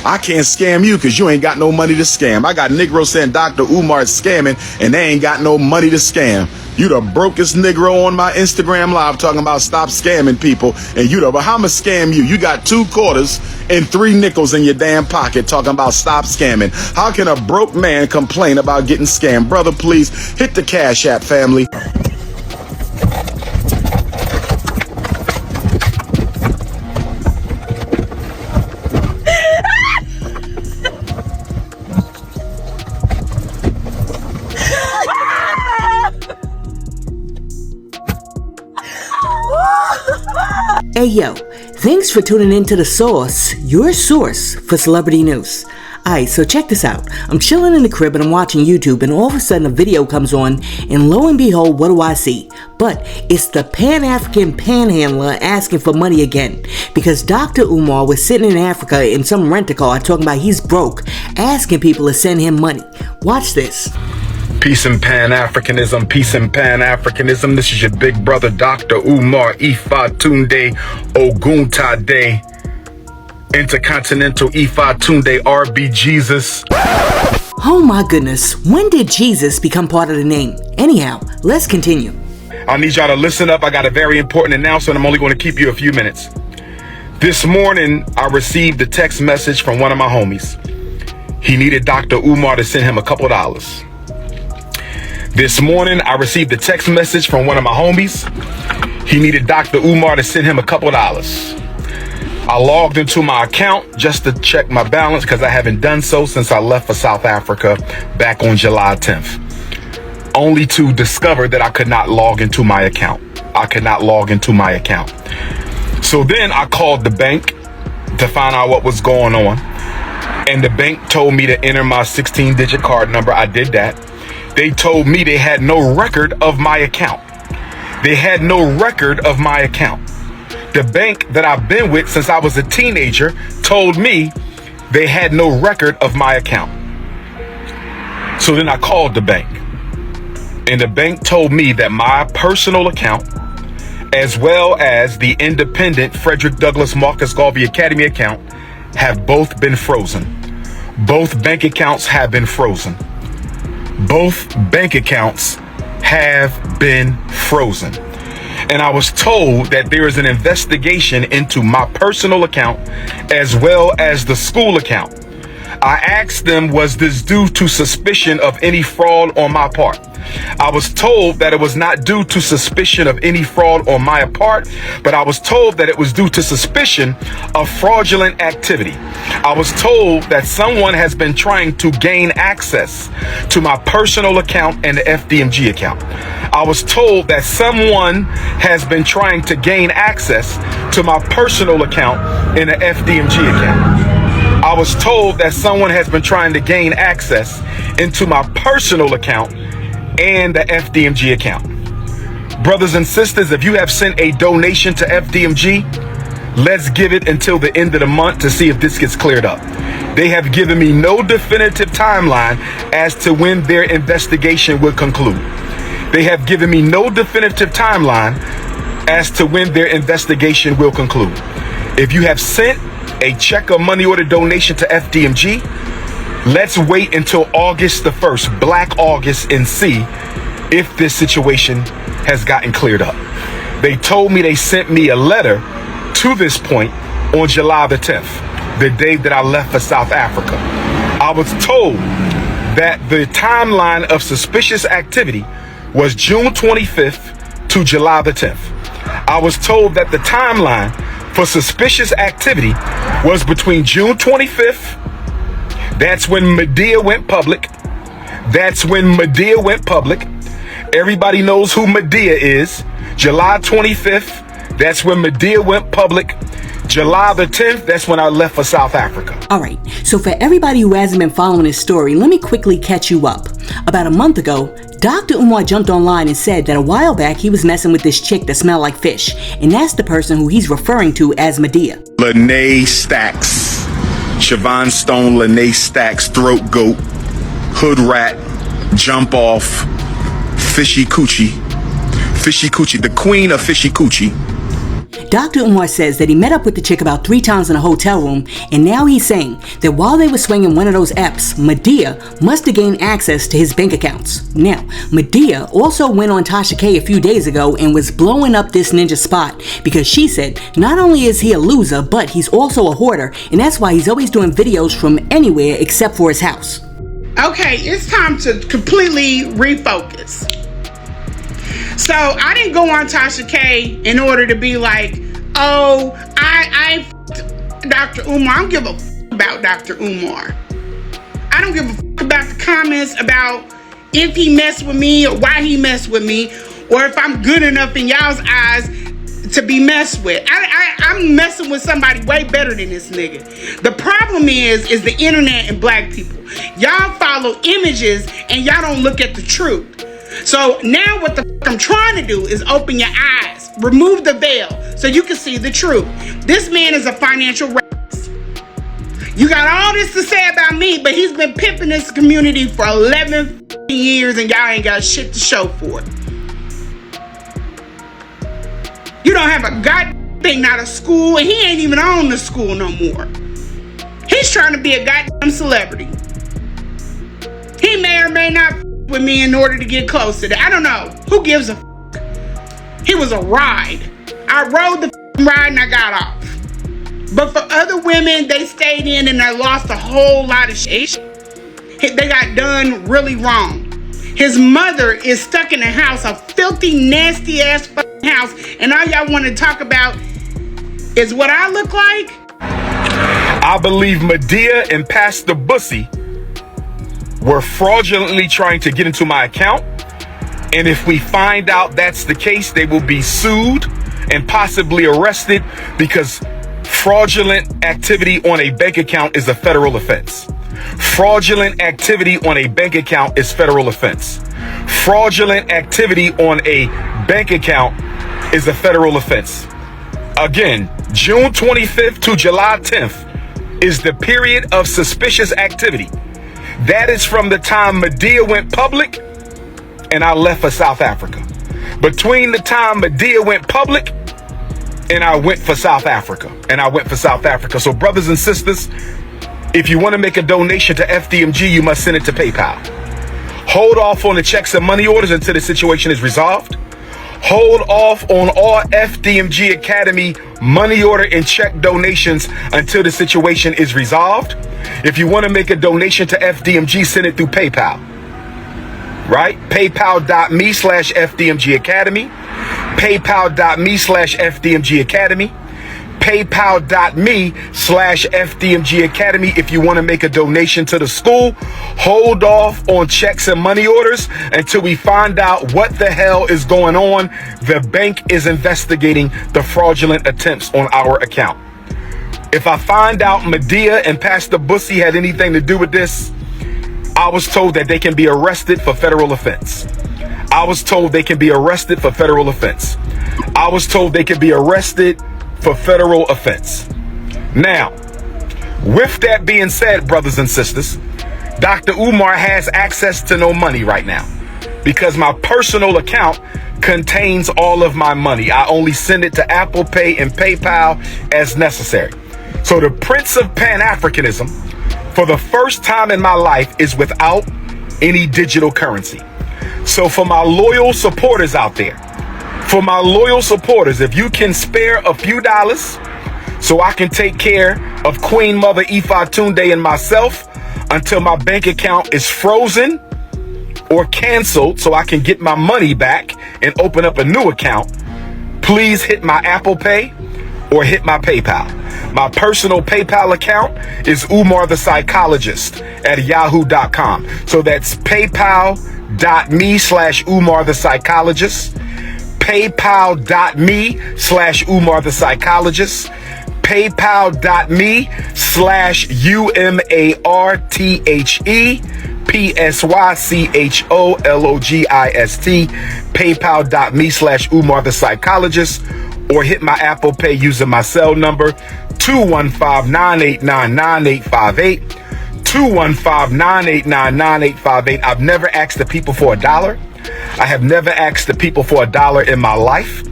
I can't scam you because you ain't got no money to scam. I got Negro saying Dr. Umar is scamming and they ain't got no money to scam. You the brokest Negro on my Instagram live talking about stop scamming people. And you but how I'ma scam you? You got 2 quarters and 3 nickels in your damn pocket talking about stop scamming. How can a broke man complain about getting scammed? Brother, please hit the Cash App, family. Hey yo, thanks for tuning in to The Source, your source for celebrity news. Alright, so check this out. I'm chilling in the crib and I'm watching YouTube and all of a sudden a video comes on and lo and behold, what do I see? But it's the Pan-African panhandler asking for money again. Because Dr. Umar was sitting in Africa in some rent-a-car talking about he's broke, asking people to send him money. Watch this. Peace and Pan-Africanism, peace and Pan-Africanism. This is your big brother, Dr. Umar Ifa Tunde Oguntade, Intercontinental Ifa Tunde RB Jesus. Oh my goodness, when did Jesus become part of the name? Anyhow, let's continue. I need y'all to listen up. I got a very important announcement. I'm only going to keep you a few minutes. This morning, I received a text message from one of my homies. He needed Dr. Umar to send him a couple dollars. This morning, I received a text message from one of my homies. He needed Dr. Umar to send him a couple dollars. I logged into my account just to check my balance because I haven't done so since I left for South Africa back on July 10th. Only to discover that I could not log into my account. So then I called the bank to find out what was going on. And the bank told me to enter my 16-digit card number. I did that. They told me they had no record of my account. The bank that I've been with since I was a teenager told me they had no record of my account. So then I called the bank. And the bank told me that my personal account, as well as the independent Frederick Douglass Marcus Garvey Academy account, have both been frozen. Both bank accounts have been frozen. And I was told that there is an investigation into my personal account as well as the school account. I asked them, was this due to suspicion of any fraud on my part? I was told that it was not due to suspicion of any fraud on my part, but I was told that it was due to suspicion of fraudulent activity. I was told that someone has been trying to gain access to my personal account and the FDMG account. I was told that someone has been trying to gain access to my personal account and the FDMG account. I was told that someone has been trying to gain access into my personal account and the FDMG account. Brothers and sisters, if you have sent a donation to FDMG, let's give it until the end of the month to see if this gets cleared up. They have given me no definitive timeline as to when their investigation will conclude. If you have sent a check or money order donation to FDMG, let's wait until August the 1st, Black August, and see if this situation has gotten cleared up. They told me they sent me a letter to this point on July the 10th, the day that I left for South Africa. I was told that the timeline of suspicious activity was June 25th to July the 10th. I was told that the timeline for suspicious activity was between June 25th, that's when Medea went public. Everybody knows who Medea is. July 25th, that's when Medea went public. July the 10th, that's when I left for South Africa. Alright, so for everybody who hasn't been following this story, let me quickly catch you up. About a month ago, Dr. Umar jumped online and said that a while back he was messing with this chick that smelled like fish, and that's the person who he's referring to as Medea. Lene Stacks, Siobhan Stone, Lene Stacks, Throat Goat, Hood Rat, Jump Off, Fishy Coochie, the queen of Fishy Coochie. Dr. Umar says that he met up with the chick about 3 times in a hotel room, and now he's saying that while they were swinging one of those F's, Medea must have gained access to his bank accounts. Now, Medea also went on Tasha K a few days ago and was blowing up this ninja spot because she said not only is he a loser, but he's also a hoarder, and that's why he's always doing videos from anywhere except for his house. Okay, it's time to completely refocus. So I didn't go on Tasha K in order to be like, oh, I Dr. Umar. I don't give a about Dr. Umar. I don't give a about the comments about if he messed with me or why he messed with me, or if I'm good enough in y'all's eyes to be messed with. I'm messing with somebody way better than this nigga. The problem is the internet and black people. Y'all follow images and y'all don't look at the truth. So now what the I'm trying to do is open your eyes, remove the veil so you can see the truth. This man is a financial rapist. You got all this to say about me, but he's been pimping this community for 11 years and y'all ain't got shit to show for it. You don't have a goddamn thing, not a school, and he ain't even on the school no more. He's trying to be a goddamn celebrity. He may or may not with me in order to get close to that. I don't know. Who gives a He was a ride. I rode the ride and I got off. But for other women, they stayed in and they lost a whole lot of shit. They got done really wrong. His mother is stuck in a house, a filthy, nasty ass house, and all y'all want to talk about is what I look like? I believe Medea and Pastor Bussy were fraudulently trying to get into my account. And if we find out that's the case, they will be sued and possibly arrested because fraudulent activity on a bank account is a federal offense. Fraudulent activity on a bank account is federal offense. Fraudulent activity on a bank account is a federal offense. Again, June 25th to July 10th is the period of suspicious activity. That is from the time Medea went public and I left for South Africa. Between the time Medea went public and I went for South Africa. So brothers and sisters, if you want to make a donation to FDMG, you must send it to PayPal. Hold off on the checks and money orders until the situation is resolved. Hold off on all FDMG Academy money order and check donations until the situation is resolved. If you want to make a donation to FDMG, send it through PayPal. Right? PayPal.me/FDMG Academy. PayPal.me/FDMG Academy. PayPal.me/FDMG Academy. If you want to make a donation to the school, hold off on checks and money orders until we find out what the hell is going on. The bank is investigating the fraudulent attempts on our account. If I find out Medea and Pastor Bussy had anything to do with this, I was told that they can be arrested for federal offense. I was told they can be arrested for federal offense. I was told they can be arrested for federal offense. Now, with that being said, brothers and sisters, Dr. Umar has access to no money right now because my personal account contains all of my money. I only send it to Apple Pay and PayPal as necessary. So the Prince of Pan-Africanism, for the first time in my life, is without any digital currency. So for my loyal supporters out there, if you can spare a few dollars so I can take care of Queen Mother Ifa Tunde and myself until my bank account is frozen or canceled so I can get my money back and open up a new account, please hit my Apple Pay or hit my PayPal. My personal PayPal account is Umar the Psychologist at yahoo.com. So that's paypal.me/Umar the Psychologist. PayPal.me/Umar the Psychologist. PayPal.me/UMARTHEPSYCHOLOGIST. PayPal.me/Umar the Psychologist. Or hit my Apple Pay using my cell number 215-989-9858. 215-989-9858. I've never asked the people for $1. I have never asked the people for $1 in my life.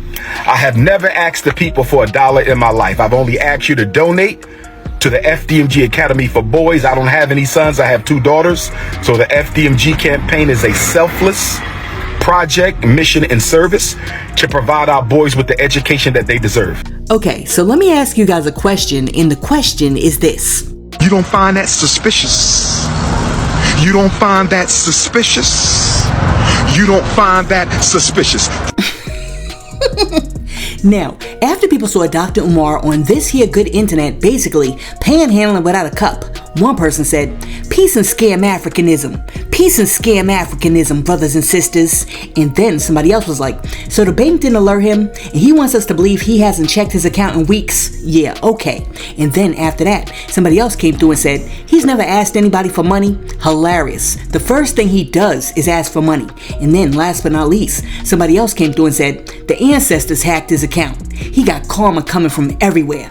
I have never asked the people for $1 in my life. I've only asked you to donate to the FDMG Academy for Boys. I don't have any sons. I have 2 daughters. So the FDMG campaign is a selfless project, mission, and service to provide our boys with the education that they deserve. Okay, so let me ask you guys a question, and the question is this. You don't find that suspicious? You don't find that suspicious? You don't find that suspicious? Now, after people saw Dr. Umar on this here good internet basically panhandling without a cup, one person said, "Peace and scam Africanism. Peace and scam Africanism, brothers and sisters." And then somebody else was like, "So the bank didn't alert him, and he wants us to believe he hasn't checked his account in weeks." Yeah, okay. And then after that, somebody else came through and said, "He's never asked anybody for money." Hilarious. The first thing he does is ask for money. And then last but not least, somebody else came through and said, the ancestors hacked his account. He got karma coming from everywhere.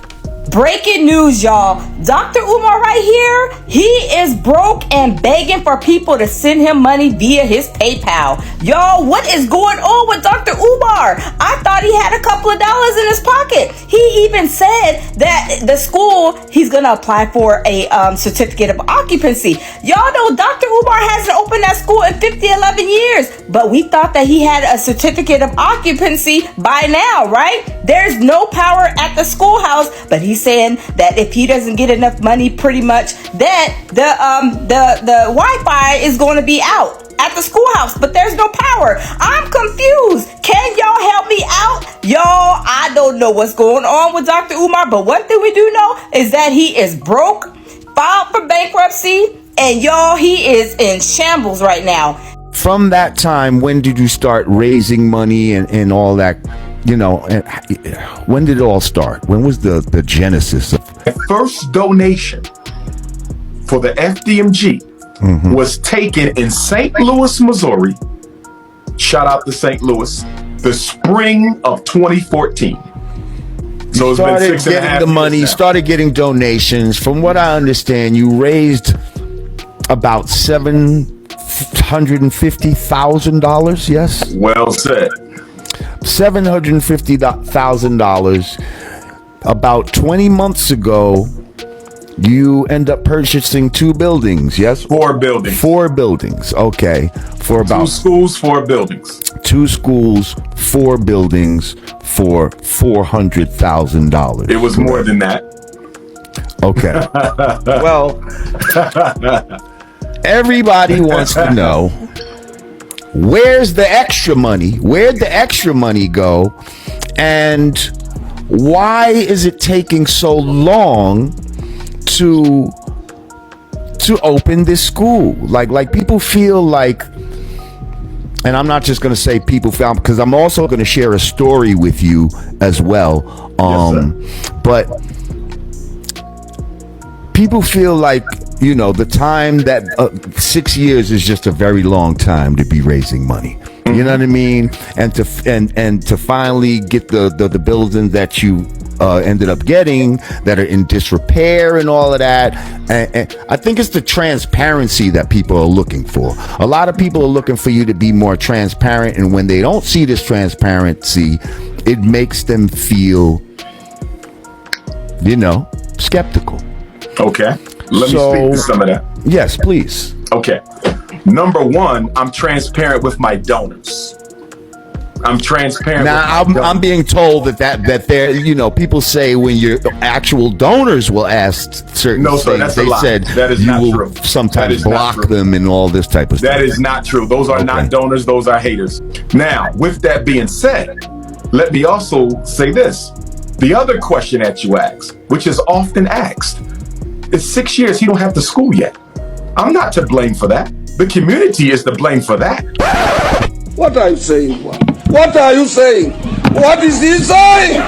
Breaking news, y'all. Dr. Umar right here, he is broke and begging for people to send him money via his PayPal. Y'all, what is going on with Dr. Umar? I thought he had a couple of dollars in his pocket. He even said that the school, he's going to apply for a certificate of occupancy. Y'all know Dr. Umar hasn't opened that school in 11 years, but we thought that he had a certificate of occupancy by now, right? There's no power at the schoolhouse, but he's saying that if he doesn't get enough money, pretty much, that the Wi-Fi is going to be out at the schoolhouse, but there's no power. I'm confused. Can y'all help me out? Y'all, I don't know what's going on with Dr. Umar, but one thing we do know is that he is broke, filed for bankruptcy, and y'all, he is in shambles right now. From that time, when did you start raising money and all that? You know, when did it all start? When was the genesis of The first donation for the FDMG was taken in St. Louis, Missouri. Shout out to St. Louis. The spring of 2014. So it's been 6.5 getting the money, years now. started getting donations. From what I understand, you raised about $750,000. Yes. Well said. $750,000. About 20 months ago, you end up purchasing 2 buildings, yes? 4 buildings. 4 buildings, okay. For about 2 schools, 4 buildings. 2 schools, 4 buildings for $400,000. It was more than that. Okay. Well, everybody wants to know, where's the extra money? Where'd the extra money go? And why is it taking so long to open this school? Like people feel like, and I'm not just going to say people feel, because I'm also going to share a story with you as well. Yes, but people feel like, you know, the time that 6 years is just a very long time to be raising money. You know what I mean? And to finally get the buildings that you ended up getting that are in disrepair and all of that. And I think it's the transparency that people are looking for. A lot of people are looking for you to be more transparent, and when they don't see this transparency, it makes them feel, you know, skeptical. Okay. Let me speak to some of that. Yes, please. Okay. Number one, I'm transparent with my donors. I'm transparent. Now, I'm being told that there, you know, people say when your actual donors will ask certain things, that's a they lie. said That is you not will true. sometimes block them and all this type of stuff. That is not true. Those are not donors. Those are haters. Now, with that being said, let me also say this. The other question that you asked, which is often asked, it's 6 years he don't have the school yet. I'm not to blame for that. The community is to blame for that. What are you saying? What are you saying? What is he saying?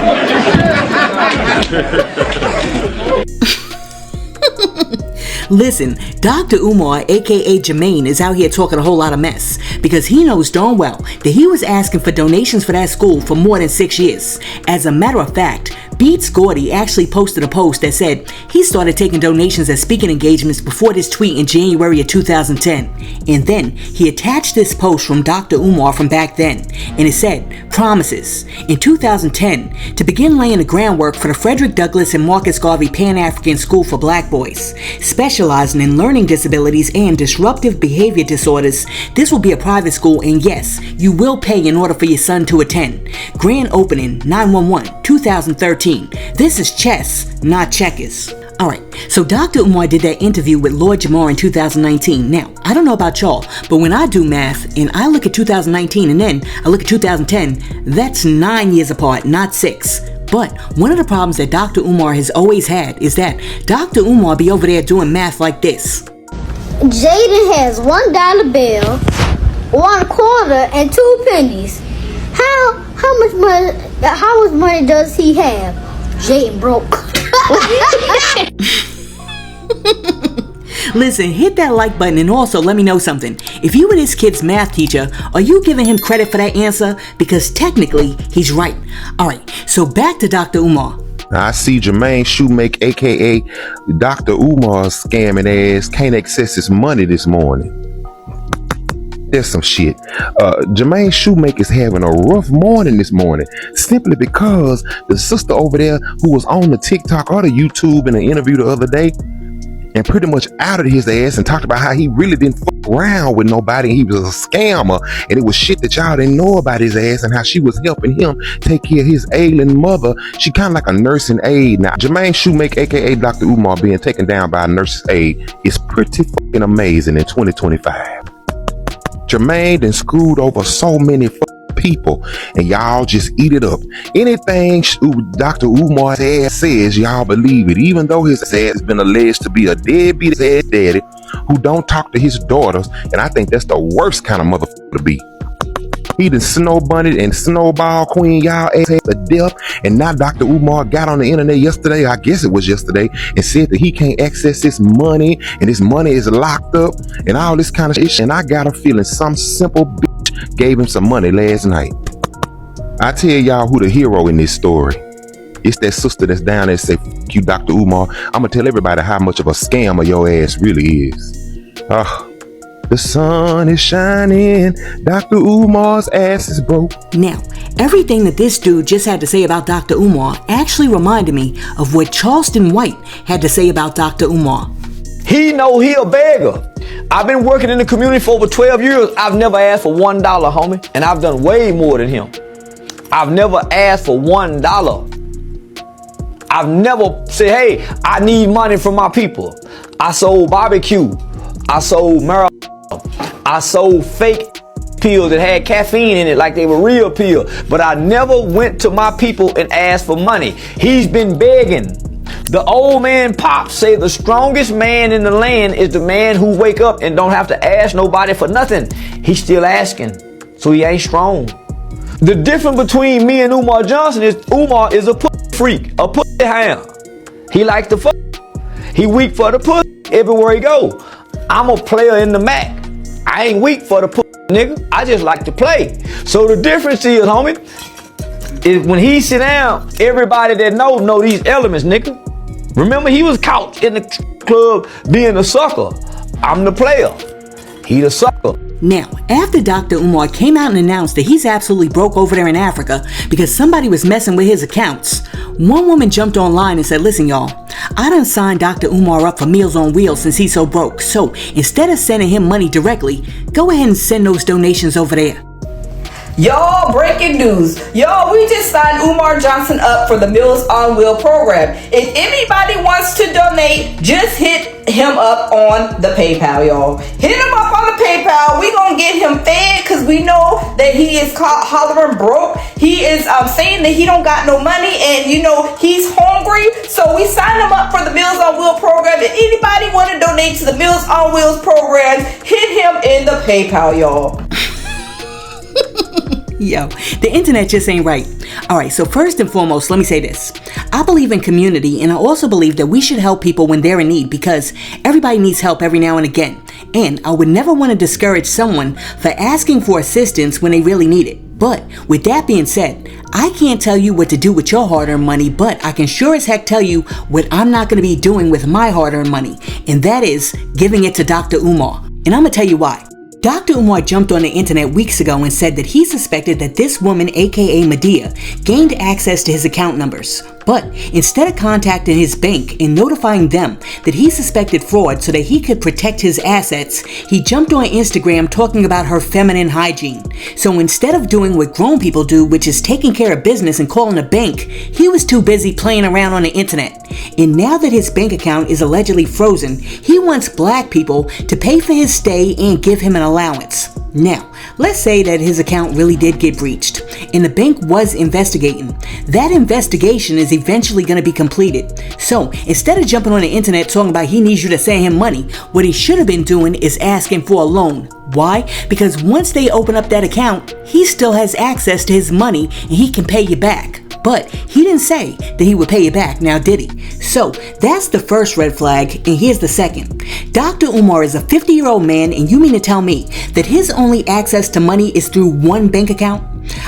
Listen, Dr. Umar, aka Jermaine, is out here talking a whole lot of mess because he knows darn well that he was asking for donations for that school for more than 6 years. As a matter of fact, Beats Gordy actually posted a post that said he started taking donations at speaking engagements before this tweet in January of 2010. And then he attached this post from Dr. Umar from back then, and it said, promises, in 2010, to begin laying the groundwork for the Frederick Douglass and Marcus Garvey Pan-African School for Black Boys. Specializing in learning disabilities and disruptive behavior disorders, this will be a private school, and yes, you will pay in order for your son to attend. Grand opening 9/11, 2013. This is chess, not checkers. Alright, so Dr. Umar did that interview with Lord Jamar in 2019. Now, I don't know about y'all, but when I do math and I look at 2019 and then I look at 2010, that's 9 years apart, not 6. But one of the problems that Dr. Umar has always had is that Dr. Umar be over there doing math like this. Jaden has $1 bill, 1 quarter, and 2 pennies. How much money does he have? Jaden broke. Listen, hit that like button and also let me know something. If you were this kid's math teacher, are you giving him credit for that answer? Because technically, he's right. Alright, so back to Dr. Umar. I see Jermaine Shoemake, aka Dr. Umar's scamming ass can't access his money this morning. There's some shit. Jermaine Shoemake is having a rough morning this morning simply because the sister over there who was on the TikTok or the YouTube in an interview the other day and pretty much outed his ass and talked about how he really didn't fuck around with nobody. He was a scammer and it was shit that y'all didn't know about his ass and how she was helping him take care of his ailing mother. She kind of like a nursing aide. Now, Jermaine Shoemake, aka Dr. Umar, being taken down by a nurse's aide is pretty fucking amazing in 2025. Jermaine done screwed over so many people and y'all just eat it up. Anything Dr. Umar says, y'all believe it, even though his ass has been alleged to be a deadbeat ass daddy who don't talk to his daughters, and I think that's the worst kind of motherfucker to be. He done snow bunnied and snowball queen y'all ass to death, and now Dr. Umar got on the internet yesterday, I guess it was yesterday, and said that he can't access his money and his money is locked up and all this kind of shit. And I got a feeling some simple bitch gave him some money last night. I tell y'all who the hero in this story. It's that sister that's down there say, "Fuck you, Dr. Umar. I'm gonna tell everybody how much of a scammer your ass really is." The sun is shining, Dr. Umar's ass is broke. Now, everything that this dude just had to say about Dr. Umar actually reminded me of what Charleston White had to say about Dr. Umar. He know he a beggar. I've been working in the community for over 12 years. I've never asked for $1, homie, and I've done way more than him. I've never asked for $1. I've never said, hey, I need money from my people. I sold barbecue. I sold marijuana. I sold fake pills that had caffeine in it like they were real pills. But I never went to my people and asked for money. He's been begging. The old man Pop say the strongest man in the land is the man who wake up and don't have to ask nobody for nothing. He's still asking, so he ain't strong. The difference between me and Umar Johnson is Umar is a pussy freak, a pussy hound. He likes to fuck. He weak for the pussy everywhere he go. I'm a player in the Mac. I ain't weak for the pussy, nigga. I just like to play. So the difference is, homie, is when he sit down, everybody that know these elements, nigga. Remember, he was caught in the club being a sucker. I'm the player. He the sucker. Now, after Dr. Umar came out and announced that he's absolutely broke over there in Africa because somebody was messing with his accounts, one woman jumped online and said, listen, y'all, I done signed Dr. Umar up for Meals on Wheels since he's so broke. So instead of sending him money directly, go ahead and send those donations over there. Y'all, breaking news. Y'all, we just signed Umar Johnson up for the Meals on Wheels program. If anybody wants to donate, just hit him up on the PayPal, y'all. Hit him up on the PayPal. We gonna get him fed because we know that he is hollering broke. He is saying that he don't got no money and he's hungry. So we signed him up for the Meals on Wheels program. If anybody want to donate to the Meals on Wheels program, hit him in the PayPal, y'all. Yo, the internet just ain't right. Alright, so first and foremost, let me say this. I believe in community, and I also believe that we should help people when they're in need, because everybody needs help every now and again. And I would never want to discourage someone for asking for assistance when they really need it. But with that being said, I can't tell you what to do with your hard-earned money, but I can sure as heck tell you what I'm not going to be doing with my hard-earned money, and that is giving it to Dr. Umar. And I'm going to tell you why. Dr. Umar jumped on the internet weeks ago and said that he suspected that this woman, aka Medea, gained access to his account numbers. But instead of contacting his bank and notifying them that he suspected fraud so that he could protect his assets, he jumped on Instagram talking about her feminine hygiene. So instead of doing what grown people do, which is taking care of business and calling a bank, he was too busy playing around on the internet. And now that his bank account is allegedly frozen, he wants black people to pay for his stay and give him an allowance. Now, let's say that his account really did get breached, and the bank was investigating. That investigation is eventually going to be completed. So, instead of jumping on the internet talking about he needs you to send him money, what he should have been doing is asking for a loan. Why? Because once they open up that account, he still has access to his money and he can pay you back. But he didn't say that he would pay you back, now did he? So that's the first red flag, and here's the second. Dr. Umar is a 50-year-old man, and you mean to tell me that his only access to money is through one bank account?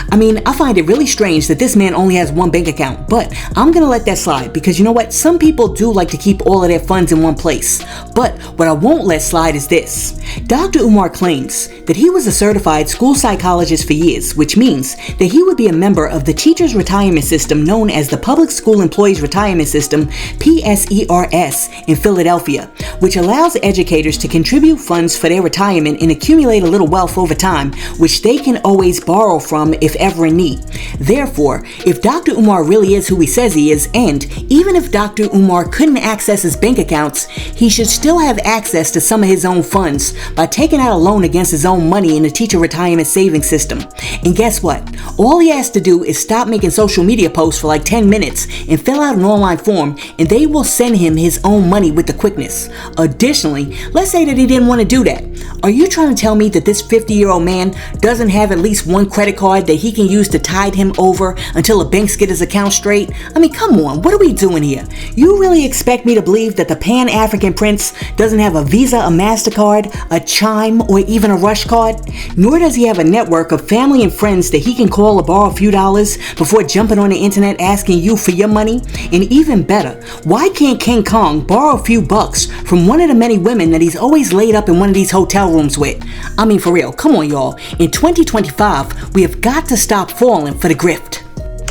I mean, I find it really strange that this man only has one bank account, but I'm gonna let that slide because you know what? Some people do like to keep all of their funds in one place. But what I won't let slide is this. Dr. Umar claims that he was a certified school psychologist for years, which means that he would be a member of the Teachers Retirement System known as the Public School Employees Retirement System, PSERS, in Philadelphia, which allows educators to contribute funds for their retirement and accumulate a little wealth over time, which they can always borrow from if ever in need. Therefore, if Dr. Umar really is who he says he is, and even if Dr. Umar couldn't access his bank accounts, he should still have access to some of his own funds by taking out a loan against his own money in the teacher retirement savings system. And guess what? All he has to do is stop making social media posts for like 10 minutes and fill out an online form, and they will send him his own money with the quickness. Additionally, let's say that he didn't want to do that. Are you trying to tell me that this 50-year-old man doesn't have at least one credit card that he can use to tide him over until the banks get his account straight? I mean, come on, what are we doing here? You really expect me to believe that the Pan-African Prince doesn't have a Visa, a MasterCard, a Chime, or even a Rush card? Nor does he have a network of family and friends that he can call or borrow a few dollars before jumping on the internet asking you for your money? And even better, why can't King Kong borrow a few bucks from one of the many women that he's always laid up in one of these hotel rooms with? I mean, for real, come on, y'all. In 2025, we have got to stop falling for the grift.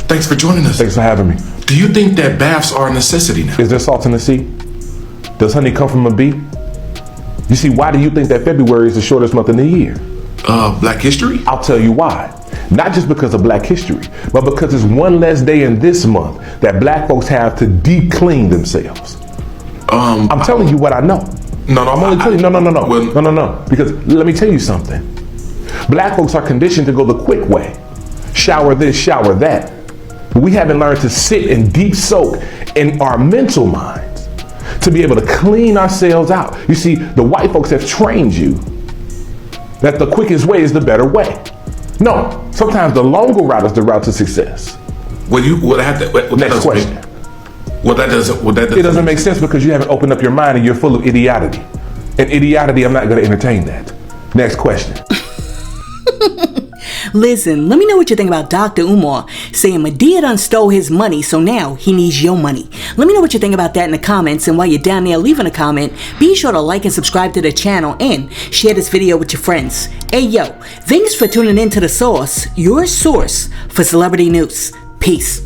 Thanks for joining us. Thanks for having me. Do you think that baths are a necessity now? Is there salt in the sea? Does honey come from a bee? You see, why do you think that February is the shortest month in the year? Black History? I'll tell you why. Not just because of Black History, but because it's one less day in this month that black folks have to deep clean themselves. I'm telling you what I know. No, I'm only telling you. No. Because let me tell you something. Black folks are conditioned to go the quick way. Shower this, shower that. But we haven't learned to sit and deep soak in our mental minds to be able to clean ourselves out. You see, the white folks have trained you that the quickest way is the better way. No, sometimes the longer route is the route to success. Next question. It doesn't make sense because you haven't opened up your mind and you're full of idiotity. And idiotity, I'm not going to entertain that. Next question. Listen, let me know what you think about Dr. Umar saying Medea done stole his money, so now he needs your money. Let me know what you think about that in the comments, and while you're down there leaving a comment, be sure to like and subscribe to the channel and share this video with your friends. Hey yo, thanks for tuning in to The Source, your source for celebrity news. Peace.